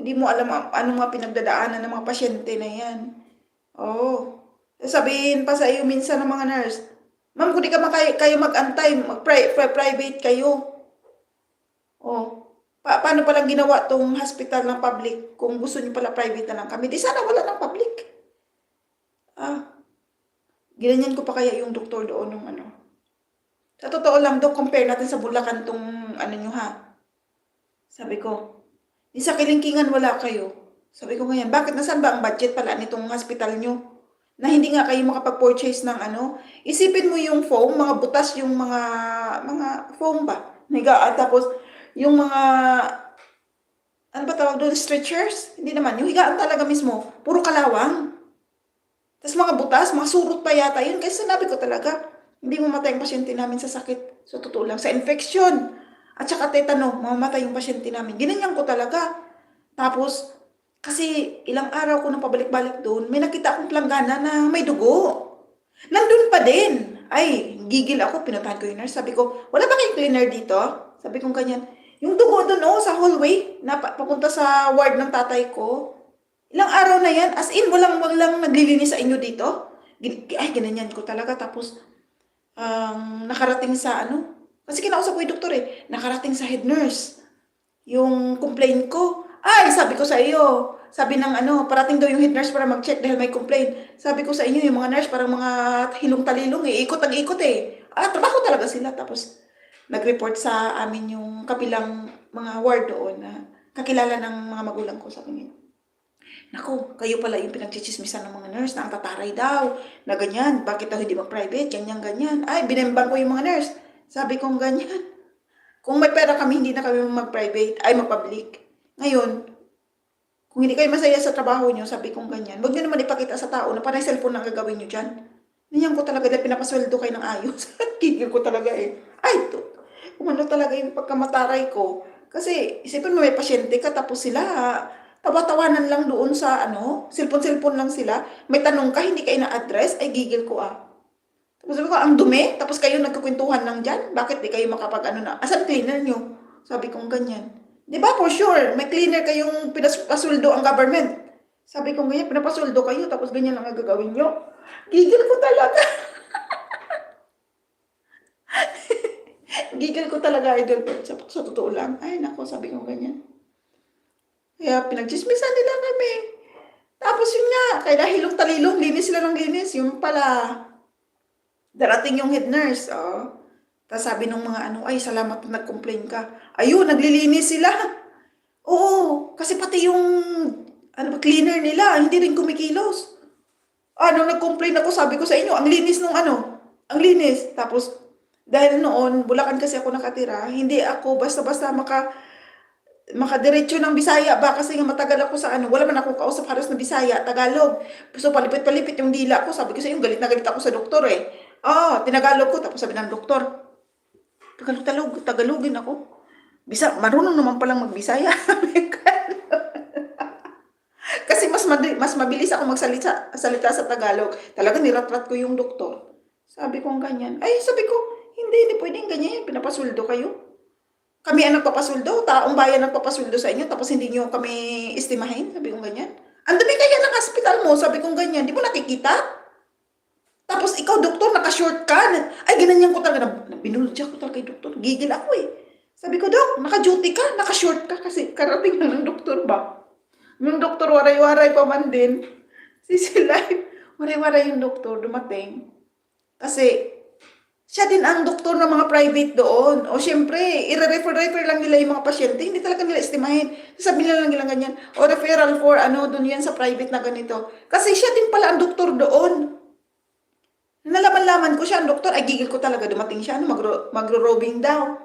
Hindi mo alam anong mga pinagdadaanan ng mga pasyente na yan. Oo. Sabihin pa sa iyo minsan ng mga nurse, ma'am, kung di ka kayo mag-antay, mag-private kayo. Oh, paano palang ginawa tong hospital ng public kung gusto niyo pala private na lang kami? Di sana wala ng public. Ginanyan ko pa kaya yung doktor doon nung ano. Sa totoo lang, Dok, compare natin sa Bulacan tong ano nyo ha. Sabi ko, di sa Kilingkingan wala kayo. Sabi ko ngayon, bakit nasaan ba ang budget pala nitong hospital nyo? Na hindi nga kayo makapag-purchase ng ano. Isipin mo yung foam, mga butas yung mga foam ba? Higaan, tapos yung mga, ano ba tawag doon, stretchers? Hindi naman, yung higaan talaga mismo, puro kalawang. Tapos mga butas, mga surot pa yata yun. Kasi sinabi ko talaga, hindi mamatay ang pasyente namin sa sakit. So, totoo lang, sa infection. At saka tetano, mamamatay yung pasyente namin. Ginanyan ko talaga. Tapos, kasi ilang araw ko nang pabalik-balik doon, may nakita akong planggana na may dugo. Nandun pa din. Ay, gigil ako, pinuntahan ko yung nurse. Sabi ko, wala ba kayong cleaner dito? Sabi ko ganyan. Yung dugo doon, oh, sa hallway, na papunta sa ward ng tatay ko. Ilang araw na yan, as in, walang naglilinis sa inyo dito. Ay, ganyan ko talaga. Tapos, nakarating sa ano, kasi kinausap ko yung doktor eh, nakarating sa head nurse. Yung complaint ko, ay, sabi ko sa iyo, sabi ng ano, parating daw yung head nurse para mag-check dahil may complaint. Sabi ko sa inyo, yung mga nurse, parang mga hilong-talilong eh, ikot ang ikot eh. Trabaho talaga sila. Tapos, nag-report sa amin yung kapilang mga ward doon na kakilala ng mga magulang ko, sabi niya. Naku, kayo pala yung pinagchichismisan ng mga nurse na ang tataray daw, na ganyan, bakit daw hindi mag-private, ganyan. Ay, binembang ko yung mga nurse. Sabi kong ganyan. Kung may pera kami, hindi na kami mag-private, ay mag-public. Ngayon, kung hindi kayo masaya sa trabaho nyo, sabi kong ganyan, huwag nyo naman ipakita sa tao na parang cellphone ang gagawin nyo dyan. Ganyan ko talaga dahil pinapasweldo kayo ng ayos. Kikil ko talaga eh. Ay, umano talaga yung pagkamataray ko. Kasi, isipin mo may pasyente ka, tapos sila, tawa-tawanan lang doon sa ano, cellphone lang sila. May tanong ka, hindi ka ina-address, ay gigil ko ah. Tapos sabi ko, ang dumi, tapos kayo nagkukwentuhan lang dyan, bakit di kayo makapag-ano na, asan cleaner nyo? Sabi kong ganyan. Di ba for sure, may cleaner kayong pinapasuldo ang government. Sabi kong ganyan, pinapasuldo kayo, tapos ganyan lang ang gagawin nyo. Gigil ko talaga. Gigil ko talaga, idol. Sa totoo lang. Ay, nako, sabi kong ganyan. Kaya pinagchismisan nila kami. Tapos yun nga, kaya hilong-talilong, linis sila ng linis. Yung pala, darating yung head nurse. Oh. Tapos sabi ng mga ano, ay salamat na nag-complain ka. Ayun, naglilinis sila. Oo, kasi pati yung ano ba, cleaner nila, hindi rin kumikilos. Nung nag-complain ako, sabi ko sa inyo, ang linis nung ano, ang linis. Tapos, dahil noon, Bulacan kasi ako nakatira, hindi ako basta-basta makadiretso ng Bisaya ba kasi nga matagal ako sa ano, wala man akong kausap halos na Bisaya, Tagalog. So palipit-palipit yung dila ko, sabi ko sa iyo, galit na galit ako sa doktor eh. Tinagalog ko, tapos sabi ng doktor, Tagalogin ako. Marunong naman palang magbisaya. Kasi mas mabilis ako salita sa Tagalog. Talaga niratrat ko yung doktor. Sabi ko ganyan. Ay, sabi ko, hindi pwedeng ganyan. Pinapasuldo kayo. Kami ang nagpapasuldo, taong bayan nagpapasuldo sa inyo, tapos hindi nyo kami estimahin, sabi kong ganyan. Ang dami kaya ng hospital mo, sabi kong ganyan, di mo nakikita? Tapos ikaw, doktor, naka-short ka. Ay, ganyan ko talaga, binulja ko talaga kay doktor, gigil ako eh. Sabi ko, Dok, naka-duty ka, naka-short ka, kasi karating lang ng doktor ba? Yung doktor, waray-waray pa man din. Life, waray-waray yung doktor, dumating. Kasi, siya din ang doktor ng mga private doon. O syempre, i-refer lang nila yung mga pasyente. Hindi talaga nila estimahin. Sasabihin nila lang nila ganyan. O referral for ano, doon yan sa private na ganito. Kasi siya din pala ang doktor doon. Nalaman-laman ko siya, ang doktor, ay gigil ko talaga. Dumating siya, magro-robing daw.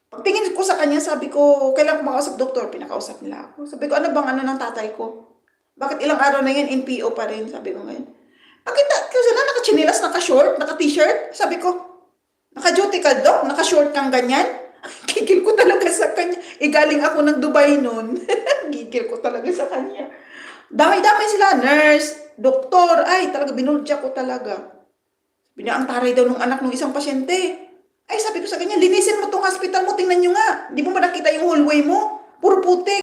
Pagtingin ko sa kanya, sabi ko, kailan ko makausap doktor? Pinakausap nila ako. Sabi ko, ano bang ano ng tatay ko? Bakit ilang araw na yan, NPO pa rin? Sabi ko ngayon. Kasi naka-chinilas, naka-short, naka-t-shirt. Sabi ko, naka-duty ka, Dok? Naka-short kang ganyan? Gigil ko talaga sa kanya. Galing ako ng Dubai noon. Gigil ko talaga sa kanya. Damay-damay sila, nurse, doktor. Ay, talaga, binulja ko talaga. Sabi niya, ang taray daw ng anak ng isang pasyente. Ay, sabi ko sa kanya, linisin mo tong hospital mo, tingnan nyo nga. Di mo ba nakita yung hallway mo? Puro putik.